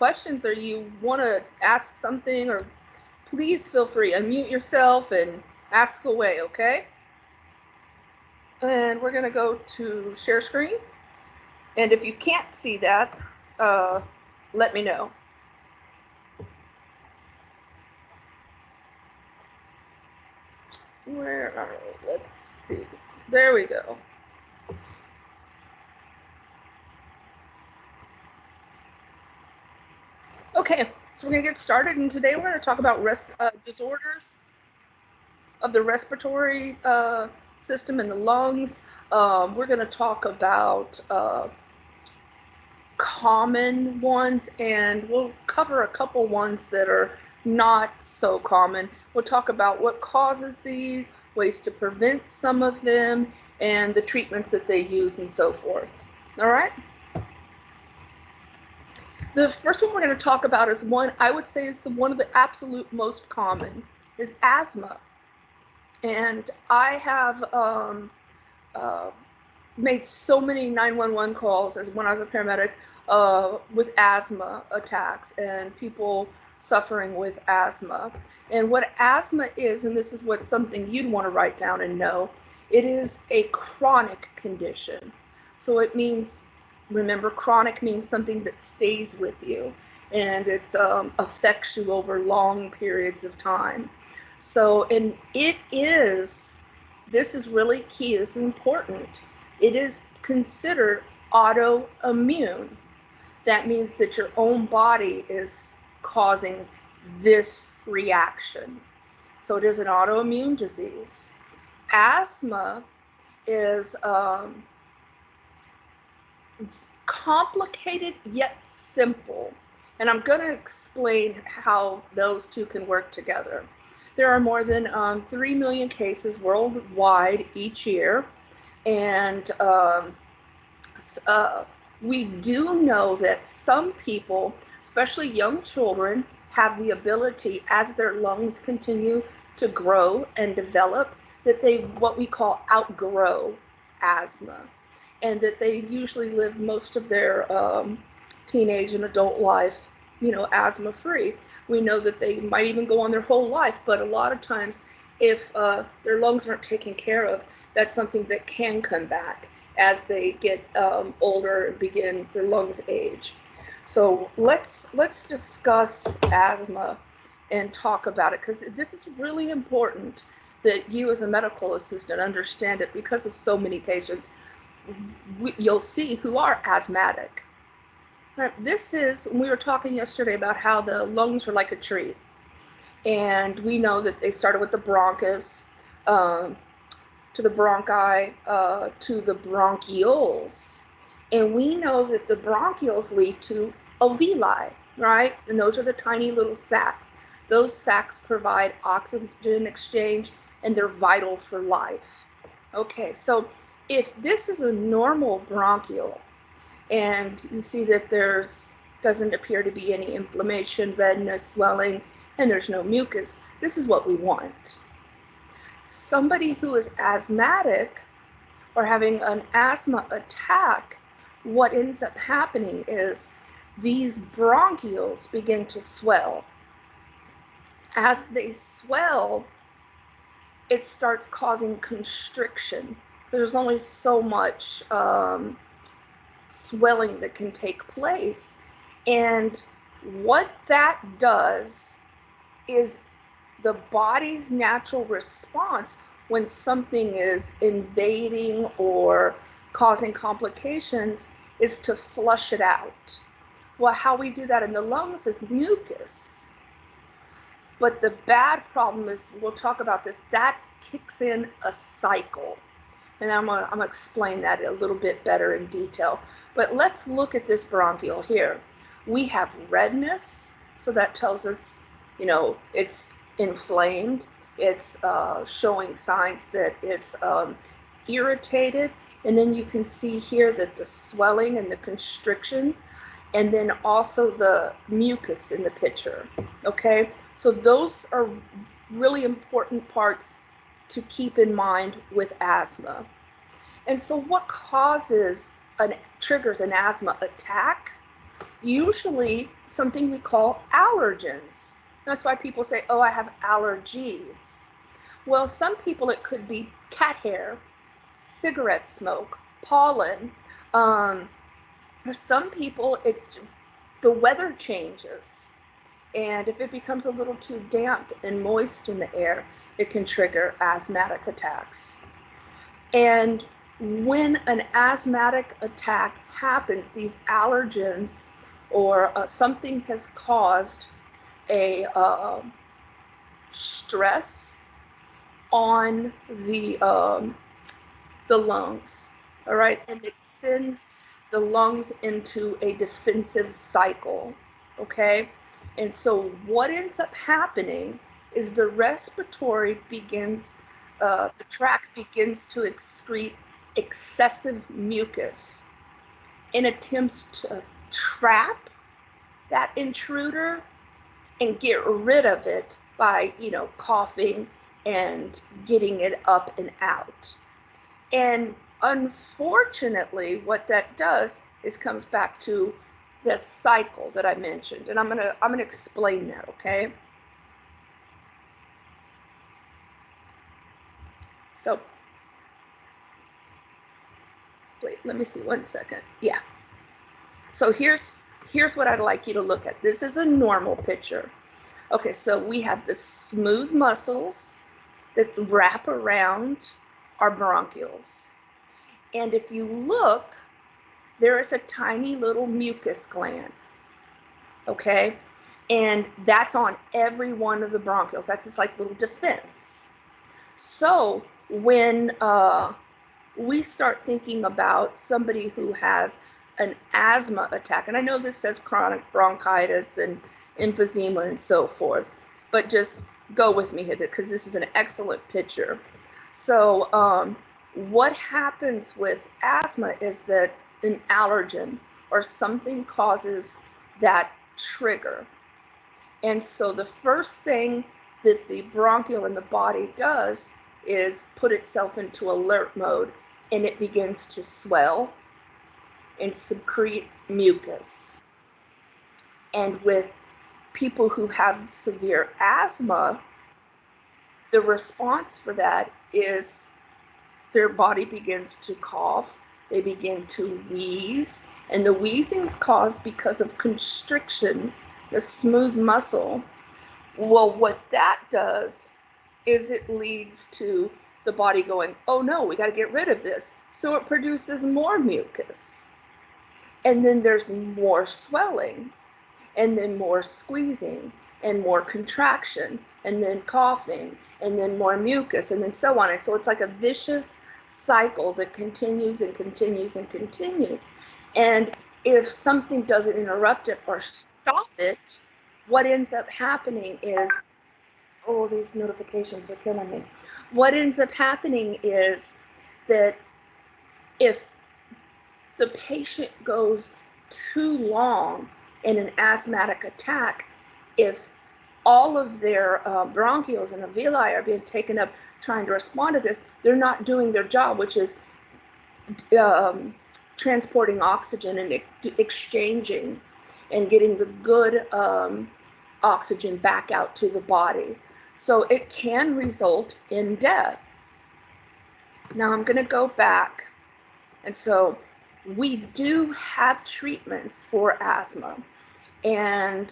questions or you want to ask something, or please feel free, unmute yourself and ask away, okay? And we're going to go to share screen. And if you can't see that, let me know. Where are we? Let's see. There we go. Okay, so we're going to get started, and today we're going to talk about disorders of the respiratory system in the lungs. We're going to talk about common ones, and we'll cover a couple ones that are not so common. We'll talk about what causes these, ways to prevent some of them, and the treatments that they use and so forth. All right? The first one we're going to talk about is one I would say is one of the absolute most common, is asthma. And I have made so many 911 calls as when I was a paramedic with asthma attacks and people suffering with asthma. And what asthma is, and this is what something you'd want to write down and know, it is a chronic condition. So it means, remember, chronic means something that stays with you, and it affects you over long periods of time. So, and it is, this is really key, this is important, it is considered autoimmune. That means that your own body is causing this reaction. So it is an autoimmune disease. Asthma is complicated yet simple. And I'm going to explain how those two can work together. There are more than 3 million cases worldwide each year. And we do know that some people, especially young children, have the ability, as their lungs continue to grow and develop, that they, what we call, outgrow asthma. And that they usually live most of their teenage and adult life, asthma free. We know that they might even go on their whole life, but a lot of times if their lungs aren't taken care of, that's something that can come back as they get older and begin their lungs age. So let's discuss asthma and talk about it, because this is really important that you as a medical assistant understand it, because of so many patients you'll see who are asthmatic. Right, this is, we were talking yesterday about how the lungs are like a tree. And we know that they started with the bronchus, to the bronchi, to the bronchioles. And we know that the bronchioles lead to alveoli, right? And those are the tiny little sacs. Those sacs provide oxygen exchange, and they're vital for life. Okay, so if this is a normal bronchiole, and you see that doesn't appear to be any inflammation, redness, swelling, and there's no mucus, this is what we want. Somebody who is asthmatic or having an asthma attack, what ends up happening is these bronchioles begin to swell. As they swell, it starts causing constriction. There's only so much swelling that can take place. And what that does is the body's natural response when something is invading or causing complications is to flush it out. Well, how we do that in the lungs is mucus. But the bad problem is, we'll talk about this, that kicks in a cycle. And I'm gonna explain that a little bit better in detail. But let's look at this bronchiole here. We have redness, so that tells us, it's inflamed. It's showing signs that it's irritated. And then you can see here that the swelling and the constriction, and then also the mucus in the picture, okay? So those are really important parts to keep in mind with asthma. And so what triggers an asthma attack usually something we call allergens. That's why people say, oh, I have allergies. Well, some people it could be cat hair, cigarette smoke, pollen. Um, for some people, it's the weather changes. And if it becomes a little too damp and moist in the air, it can trigger asthmatic attacks. And when an asthmatic attack happens, these allergens or something has caused a stress on the lungs, all right, and it sends the lungs into a defensive cycle, okay? And so what ends up happening is the respiratory begins, the tract begins to excrete excessive mucus in attempts to trap that intruder and get rid of it by, coughing and getting it up and out. And unfortunately, what that does is comes back to the cycle that I mentioned. And I'm gonna explain that, okay? So wait, let me see 1 second. Yeah. So here's what I'd like you to look at. This is a normal picture. Okay, so we have the smooth muscles that wrap around our bronchioles. And if you look, there is a tiny little mucus gland, okay? And that's on every one of the bronchioles. That's its like little defense. So when we start thinking about somebody who has an asthma attack, and I know this says chronic bronchitis and emphysema and so forth, but just go with me here because this is an excellent picture. So what happens with asthma is that an allergen or something causes that trigger. And so the first thing that the bronchiole in the body does is put itself into alert mode, and it begins to swell and secrete mucus. And with people who have severe asthma, the response for that is their body begins to cough, they begin to wheeze, and the wheezing is caused because of constriction, the smooth muscle. Well, what that does is it leads to the body going, oh no, we got to get rid of this. So it produces more mucus. And then there's more swelling, and then more squeezing, and more contraction, and then coughing, and then more mucus, and then so on. And so it's like a vicious cycle that continues and continues and continues. And if something doesn't interrupt it or stop it, what ends up happening is, oh, these notifications are killing me. What ends up happening is that if the patient goes too long in an asthmatic attack, if all of their bronchioles and alveoli are being taken up trying to respond to this, they're not doing their job, which is transporting oxygen and exchanging and getting the good oxygen back out to the body. So it can result in death. Now I'm going to go back. And so we do have treatments for asthma. And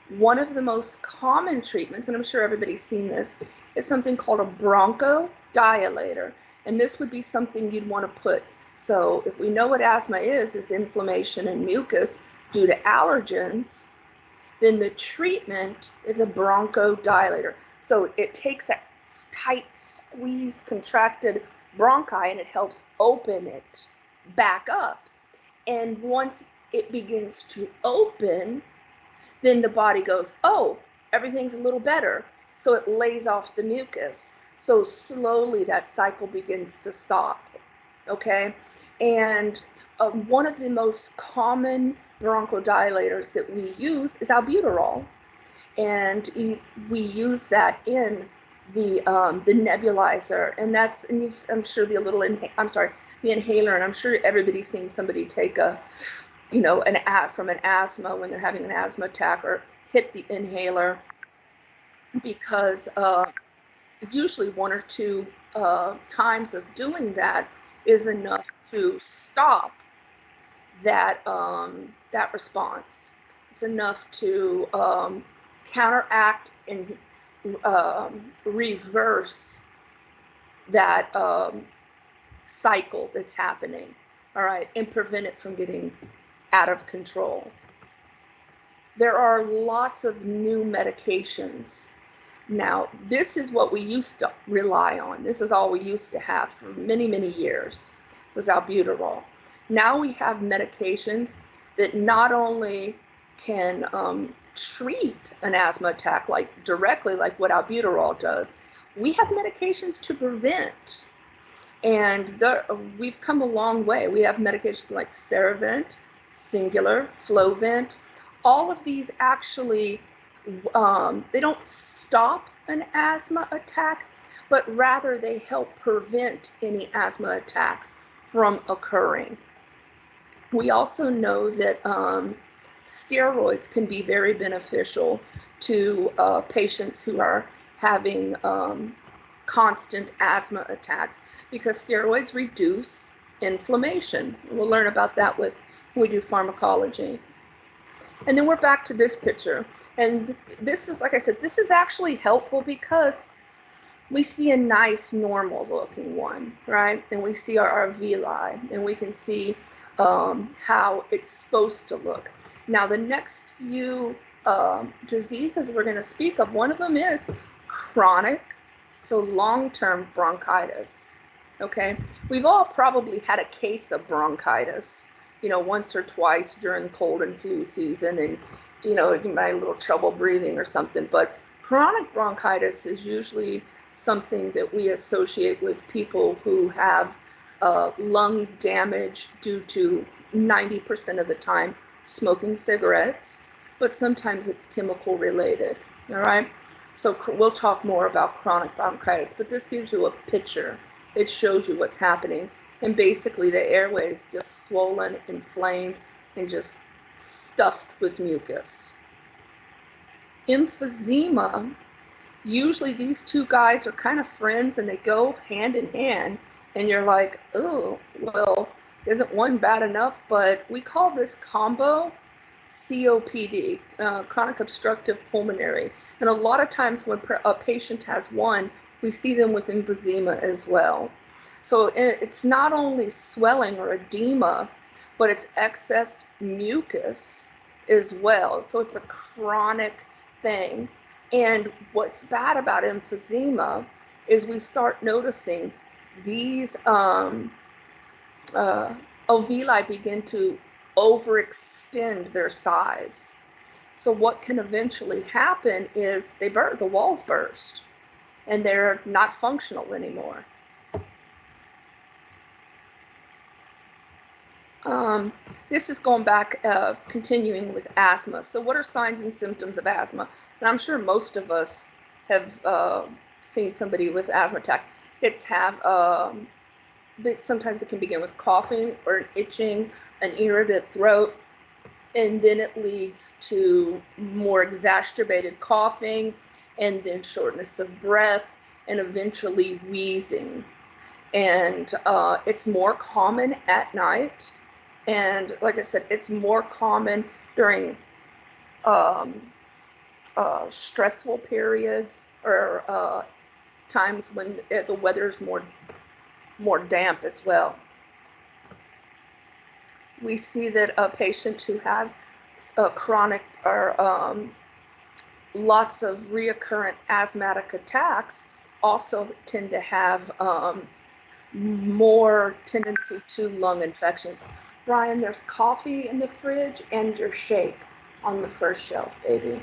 one of the most common treatments, and I'm sure everybody's seen this, is something called a bronchodilator. And this would be something you'd want to put. So if we know what asthma is inflammation and mucus due to allergens, then the treatment is a bronchodilator. So it takes that tight, squeezed, contracted bronchi and it helps open it back up. And once it begins to open, then the body goes, oh, everything's a little better. So it lays off the mucus. So slowly that cycle begins to stop, okay? And one of the most common bronchodilators that we use is albuterol. And we use that in the nebulizer, and that's, and I'm sure the inhaler, and I'm sure everybody's seen somebody take a you know, from an asthma when they're having an asthma attack, or hit the inhaler, because usually one or two times of doing that is enough to stop that response. It's enough to counteract and reverse that cycle that's happening, all right, and prevent it from getting out of control. There are lots of new medications. Now, this is what we used to rely on. This is all we used to have for many, many years, was albuterol. Now we have medications that not only can treat an asthma attack directly like what albuterol does, we have medications to prevent. And we've come a long way. We have medications like Ceravent, Singular, Flovent. All of these actually, they don't stop an asthma attack, but rather they help prevent any asthma attacks from occurring. We also know that steroids can be very beneficial to patients who are having constant asthma attacks, because steroids reduce inflammation. We'll learn about that when we do pharmacology. And then we're back to this picture. And this is, like I said, this is actually helpful because we see a nice normal looking one, right? And we see our villi, and we can see how it's supposed to look. Now, the next few diseases we're going to speak of, one of them is chronic, so long-term bronchitis. Okay, we've all probably had a case of bronchitis, you know, once or twice during cold and flu season, and you know, you might have a little trouble breathing or something. But chronic bronchitis is usually something that we associate with people who have lung damage due to 90% of the time smoking cigarettes, but sometimes it's chemical related. All right, so we'll talk more about chronic bronchitis, but this gives you a picture. It shows you what's happening, and basically the airway is just swollen, inflamed, and just stuffed with mucus. Emphysema, usually these two guys are kind of friends and they go hand in hand, and you're like, oh, well, isn't one bad enough? But we call this combo COPD, chronic obstructive pulmonary. And a lot of times when a patient has one, we see them with emphysema as well. So it's not only swelling or edema, but it's excess mucus as well. So it's a chronic thing. And what's bad about emphysema is we start noticing these alveoli begin to overextend their size. So what can eventually happen is the walls burst, and they're not functional anymore. This is going back, continuing with asthma. So what are signs and symptoms of asthma? And I'm sure most of us have seen somebody with asthma attack. Sometimes it can begin with coughing or itching, an irritable throat, and then it leads to more exacerbated coughing, and then shortness of breath, and eventually wheezing. And it's more common at night. And like I said, it's more common during stressful periods, or times when the weather's more damp as well. We see that a patient who has a chronic or lots of recurrent asthmatic attacks also tend to have more tendency to lung infections. Brian, there's coffee in the fridge and your shake on the first shelf, baby.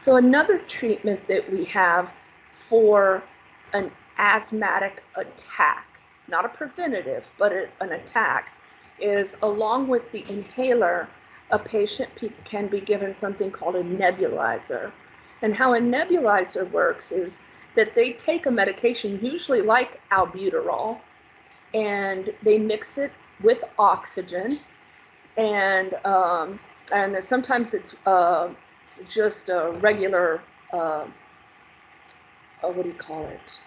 So another treatment that we have for an asthmatic attack, not a preventative, but an attack, is along with the inhaler, a patient can be given something called a nebulizer. And how a nebulizer works is that they take a medication, usually like albuterol, and they mix it with oxygen, and then sometimes it's just a regular, what do you call it?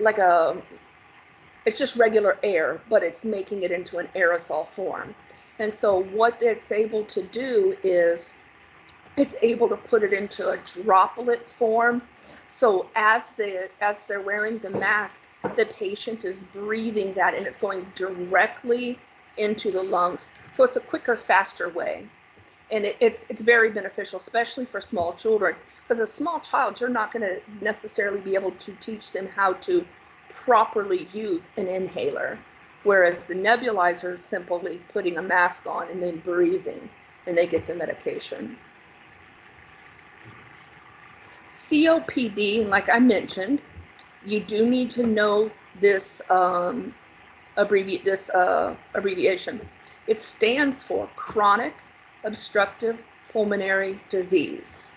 Like it's just regular air, but it's making it into an aerosol form. And so what it's able to do is it's able to put it into a droplet form. So as they're wearing the mask, the patient is breathing that, and it's going directly into the lungs. So it's a quicker, faster way. And it's very beneficial, especially for small children, because a small child, you're not going to necessarily be able to teach them how to properly use an inhaler, whereas the nebulizer is simply putting a mask on and then breathing, and they get the medication. COPD, like I mentioned, you do need to know this abbreviation. It stands for chronic obstructive pulmonary disease.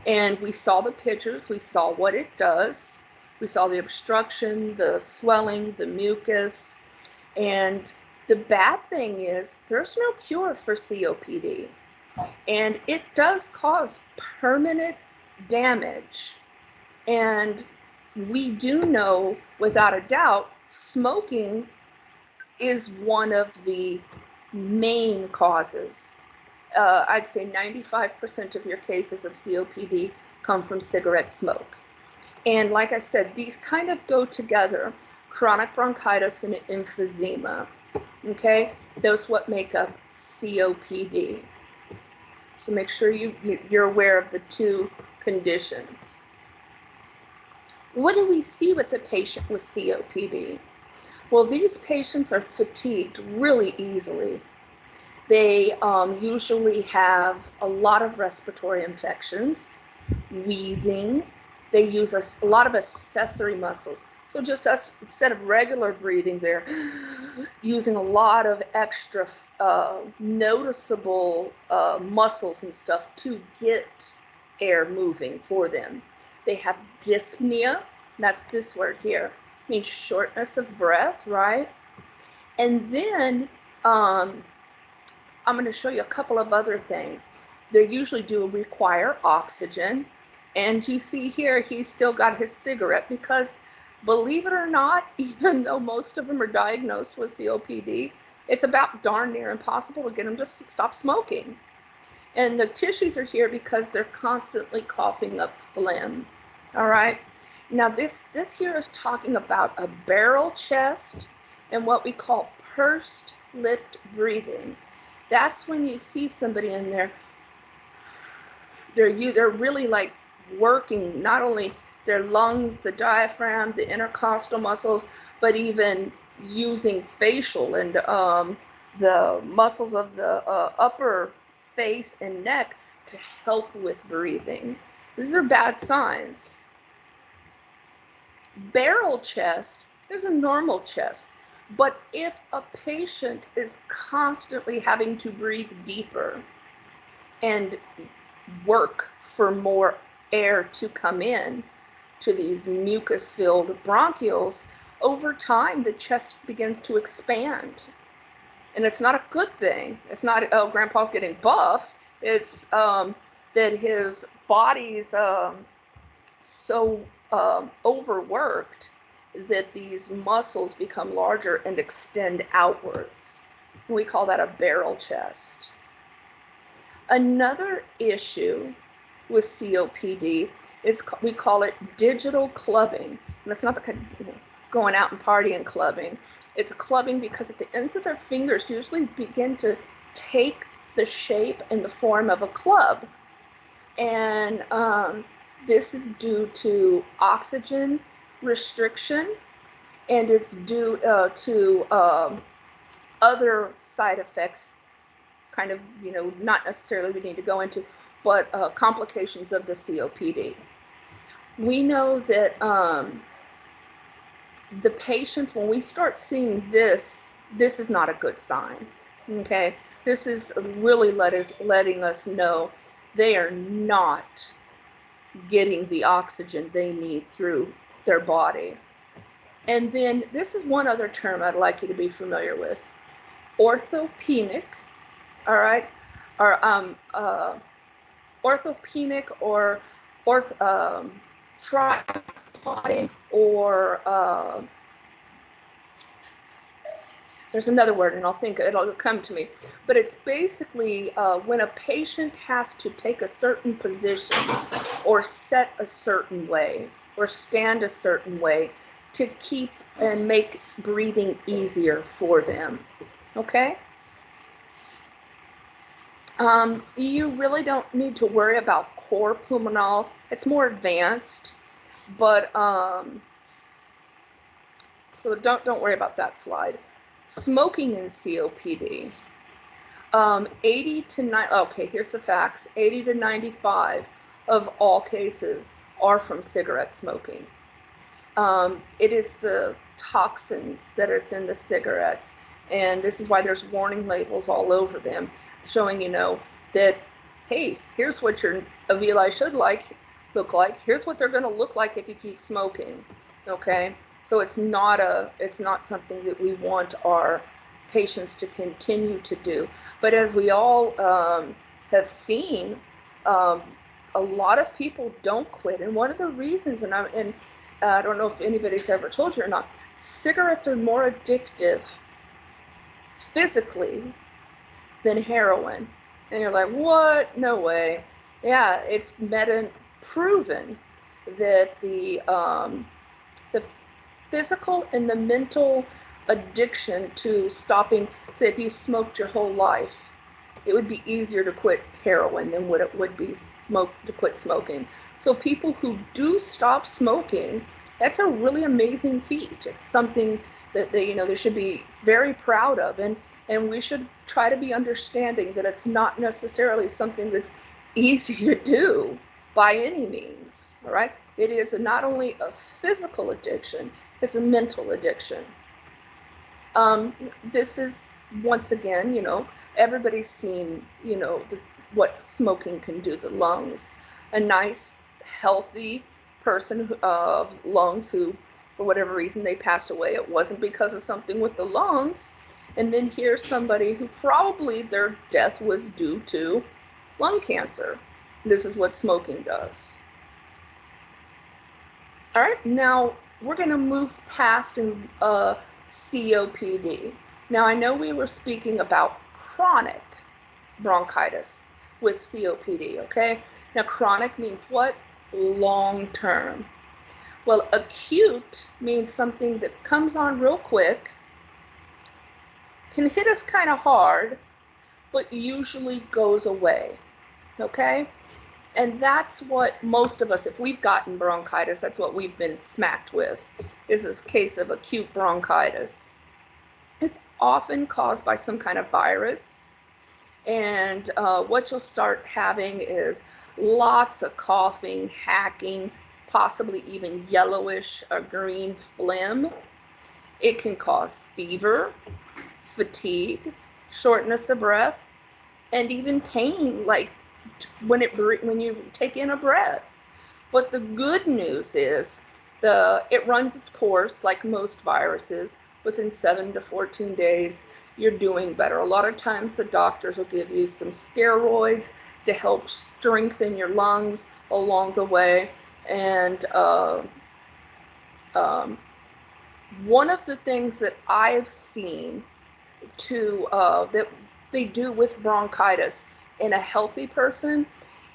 And we saw the pictures, we saw what it does. We saw the obstruction, the swelling, the mucus. And the bad thing is there's no cure for COPD. And it does cause permanent damage. And we do know without a doubt, smoking is one of the main causes. I'd say 95% of your cases of COPD come from cigarette smoke. And like I said, these kind of go together, chronic bronchitis and emphysema, okay? Those what make up COPD. So make sure you're aware of the two conditions. What do we see with the patient with COPD? Well, these patients are fatigued really easily. They usually have a lot of respiratory infections, wheezing. They use a lot of accessory muscles. So just us, instead of regular breathing, they're using a lot of extra noticeable muscles and stuff to get air moving for them. They have dyspnea, that's this word here, means shortness of breath, right? And then I'm going to show you a couple of other things. They usually do require oxygen. And you see here, he's still got his cigarette because, believe it or not, even though most of them are diagnosed with COPD, it's about darn near impossible to get them to stop smoking. And the tissues are here because they're constantly coughing up phlegm. All right. Now this here is talking about a barrel chest and what we call pursed lipped breathing. That's when you see somebody in there, they're really like working not only their lungs, the diaphragm, the intercostal muscles, but even using facial and the muscles of the upper face and neck to help with breathing. These are bad signs. Barrel chest is a normal chest, but if a patient is constantly having to breathe deeper and work for more air to come in to these mucus-filled bronchioles, over time the chest begins to expand. And it's not a good thing. It's not, oh, grandpa's getting buff. It's that his body's so overworked that these muscles become larger and extend outwards. We call that a barrel chest. Another issue with COPD is, we call it digital clubbing. And that's not the kind of going out and partying clubbing. It's clubbing because at the ends of their fingers usually begin to take the shape and the form of a club. And this is due to oxygen restriction, and it's due to other side effects, kind of, not necessarily we need to go into, but complications of the COPD. We know that the patients, when we start seeing this is not a good sign, okay? This is really letting us know they are not getting the oxygen they need through their body. And then this is one other term I'd like you to be familiar with. Orthopenic, all right, or orthopenic or tripodic or there's another word and it'll come to me, but it's basically when a patient has to take a certain position or set a certain way or stand a certain way to keep and make breathing easier for them. Okay? You really don't need to worry about cor pulmonale. It's more advanced, but so don't worry about that slide. Smoking in COPD. 80 to 90, okay, here's the facts. 80 to 95 of all cases are from cigarette smoking. It is the toxins that are in the cigarettes, and this is why there's warning labels all over them showing, that, hey, here's what your alveoli should look like. Here's what they're going to look like if you keep smoking. Okay, so it's not something that we want our patients to continue to do. But as we all have seen, a lot of people don't quit, and one of the reasons, and I don't know if anybody's ever told you or not, cigarettes are more addictive physically than heroin. And you're like, what? No way. Yeah, it's proven that the physical and the mental addiction to stopping, say if you smoked your whole life, it would be easier to quit heroin than what it would be to quit smoking. So people who do stop smoking, that's a really amazing feat. It's something that they should be very proud of, and we should try to be understanding that it's not necessarily something that's easy to do by any means. All right, it is not only a physical addiction, it's a mental addiction. This is, once again, everybody's seen, what smoking can do to the lungs. A nice, healthy person of lungs who, for whatever reason, they passed away. It wasn't because of something with the lungs. And then here's somebody who probably their death was due to lung cancer. This is what smoking does. All right, now we're going to move past COPD. Now, I know we were speaking about chronic bronchitis with COPD, okay? Now, chronic means what? Long term. Well, acute means something that comes on real quick, can hit us kind of hard, but usually goes away, okay? And that's what most of us, if we've gotten bronchitis, that's what we've been smacked with, is this case of acute bronchitis. It's often caused by some kind of virus, and what you'll start having is lots of coughing, hacking, possibly even yellowish or green phlegm. It can cause fever, fatigue, shortness of breath, and even pain, like when you take in a breath. But the good news is it runs its course like most viruses. Within 7 to 14 days, you're doing better. A lot of times the doctors will give you some steroids to help strengthen your lungs along the way. And one of the things that I've seen that they do with bronchitis in a healthy person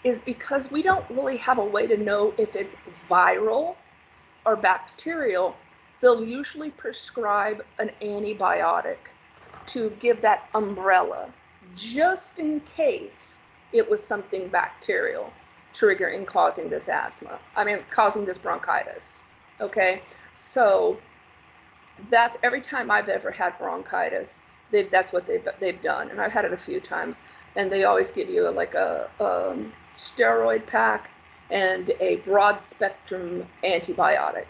is, because we don't really have a way to know if it's viral or bacterial, they'll usually prescribe an antibiotic to give that umbrella, just in case it was something bacterial triggering, causing this causing this bronchitis. Okay, so that's every time I've ever had bronchitis, that's what they've done, and I've had it a few times, and they always give you like a steroid pack and a broad spectrum antibiotic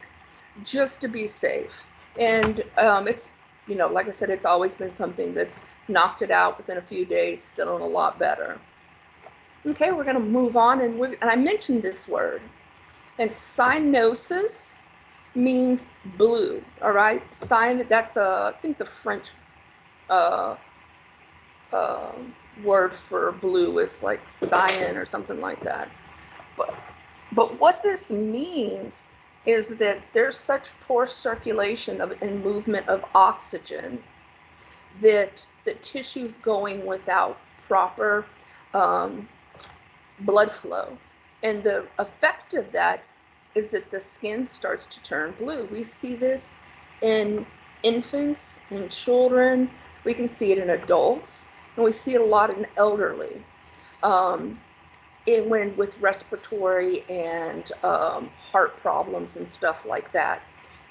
just to be safe. And it's, like I said, it's always been something that's knocked it out within a few days, feeling a lot better. Okay, we're going to move on, and I mentioned this word, and cyanosis. means blue. All right, cyan, that's I think the French uh, uh, word for blue is like cyan or something like that. But what this means is that there's such poor circulation of and movement of oxygen that the tissue's going without proper um, blood flow. And the effect of that is that the skin starts to turn blue. We see this in infants, in children, we can see it in adults, and we see it a lot in elderly. Um, when with respiratory and heart problems and stuff like that.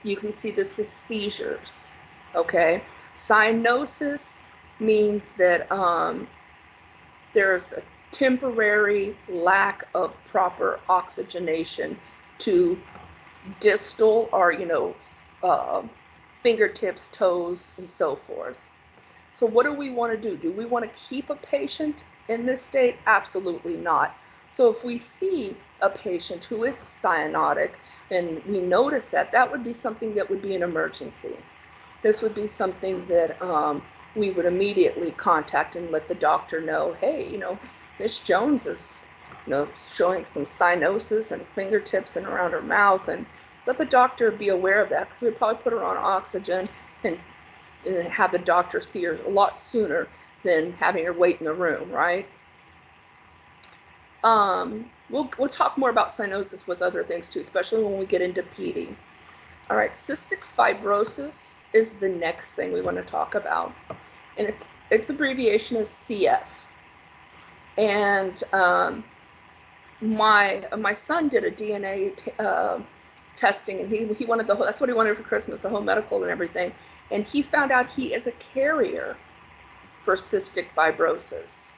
You can see this with seizures, okay? Cyanosis means that there's a temporary lack of proper oxygenation to distal or, fingertips, toes, and so forth. So what do we want to do? Do we want to keep a patient in this state? Absolutely not. So if we see a patient who is cyanotic and we notice that, that would be something that would be an emergency. This would be something that we would immediately contact and let the doctor know, hey, Miss Jones is, showing some cyanosis and fingertips and around her mouth, and let the doctor be aware of that, because we'd probably put her on oxygen and have the doctor see her a lot sooner than having her wait in the room, right? We'll talk more about cyanosis with other things too, especially when we get into PD. All right, cystic fibrosis is the next thing we want to talk about, and its abbreviation is CF. And my son did a DNA testing, and he wanted that's what he wanted for Christmas, the whole medical and everything, and he found out he is a carrier for cystic fibrosis.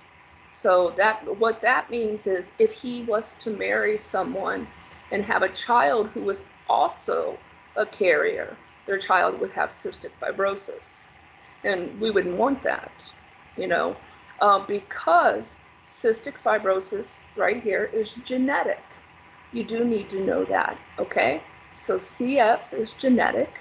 So what that means is if he was to marry someone and have a child who was also a carrier, their child would have cystic fibrosis. And we wouldn't want that, because cystic fibrosis right here is genetic. You do need to know that, okay? So CF is genetic.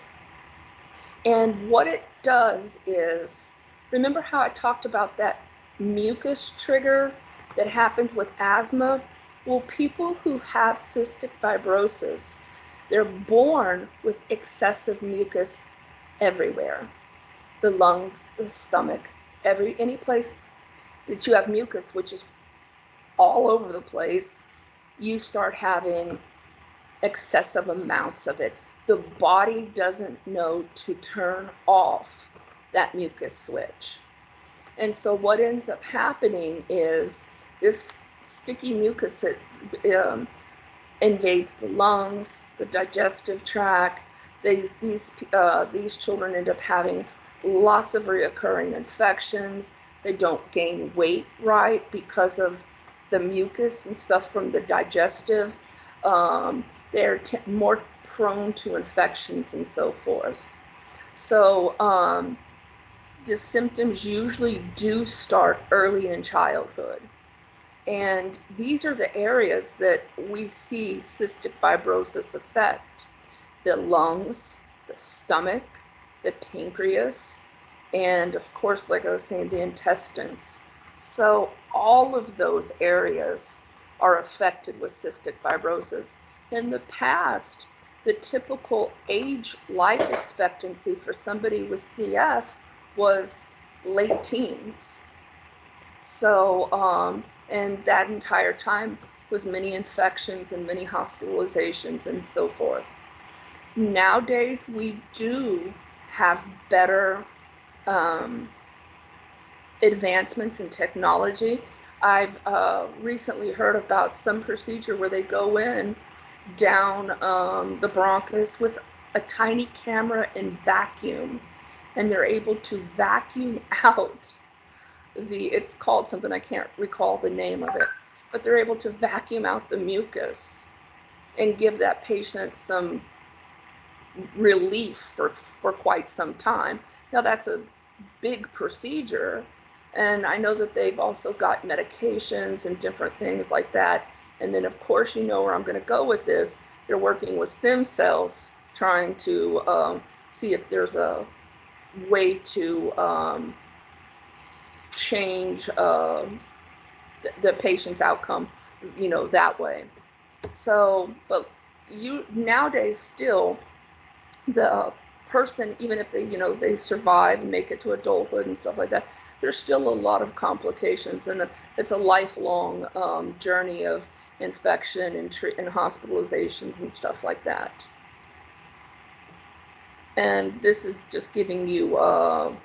And what it does is, remember how I talked about that mucus trigger that happens with asthma? Well, people who have cystic fibrosis, they're born with excessive mucus everywhere. The lungs, the stomach, any place that you have mucus, which is all over the place, you start having excessive amounts of it. The body doesn't know to turn off that mucus switch. And so what ends up happening is this sticky mucus that invades the lungs, the digestive tract. These children end up having lots of recurring infections. They don't gain weight right because of the mucus and stuff from the digestive. They're more prone to infections and so forth. So the symptoms usually do start early in childhood. And these are the areas that we see cystic fibrosis affect: the lungs, the stomach, the pancreas, and of course, like I was saying, the intestines. So all of those areas are affected with cystic fibrosis. In the past, the typical age life expectancy for somebody with CF was late teens. So, and that entire time was many infections and many hospitalizations and so forth. Nowadays, we do have better advancements in technology. I've recently heard about some procedure where they go in down the bronchus with a tiny camera and vacuum, and they're able to vacuum out it's called something, I can't recall the name of it, but they're able to vacuum out the mucus and give that patient some relief for quite some time. Now that's a big procedure, and I know that they've also got medications and different things like that. And then of course, where I'm going to go with this, they're working with stem cells trying to see if there's a way to change the patient's outcome, that way. So, but nowadays still, the person, even if they survive and make it to adulthood and stuff like that, there's still a lot of complications, and it's a lifelong journey of infection and hospitalizations and stuff like that. And this is just giving you a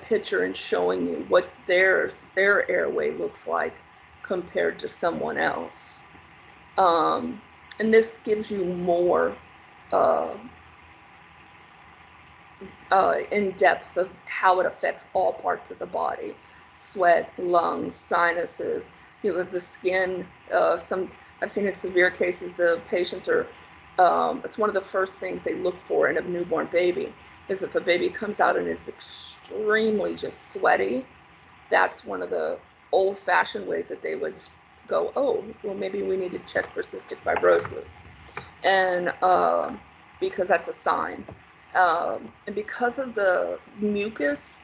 picture and showing you what their airway looks like compared to someone else. And this gives you more in depth of how it affects all parts of the body: sweat, lungs, sinuses. The skin. I've seen in severe cases, the patients are. It's one of the first things they look for in a newborn baby is if a baby comes out and is extremely just sweaty. That's one of the old-fashioned ways that they would go, oh, well, maybe we need to check for cystic fibrosis, and because that's a sign. And because of the mucus,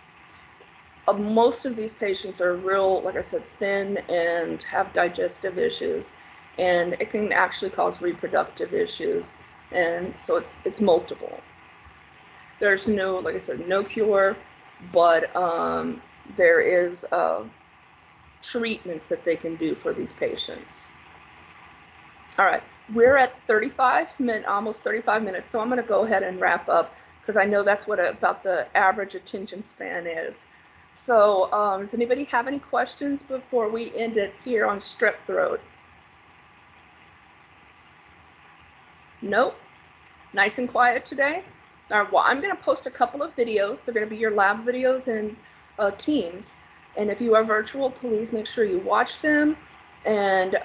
most of these patients are real, like I said, thin and have digestive issues, and it can actually cause reproductive issues, and so it's multiple. There's no, like I said, no cure, but there is treatments that they can do for these patients. All right, we're at 35 minutes, almost 35 minutes, so I'm going to go ahead and wrap up because I know that's what about the average attention span is. So does anybody have any questions before we end it here on strep throat? Nope. Nice and quiet today. All right, well, I'm going to post a couple of videos. They're going to be your lab videos in Teams. And if you are virtual, please make sure you watch them. And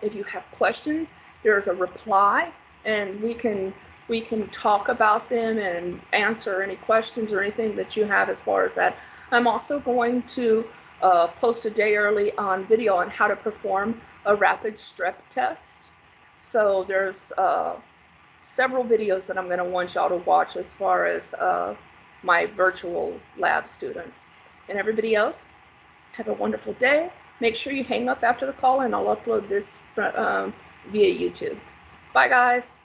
if you have questions, there's a reply, and we can talk about them and answer any questions or anything that you have as far as that. I'm also going to post a day early on video on how to perform a rapid strep test. So there's several videos that I'm going to want y'all to watch as far as my virtual lab students. And everybody else, have a wonderful day. Make sure you hang up after the call, and I'll upload this via YouTube. Bye, guys.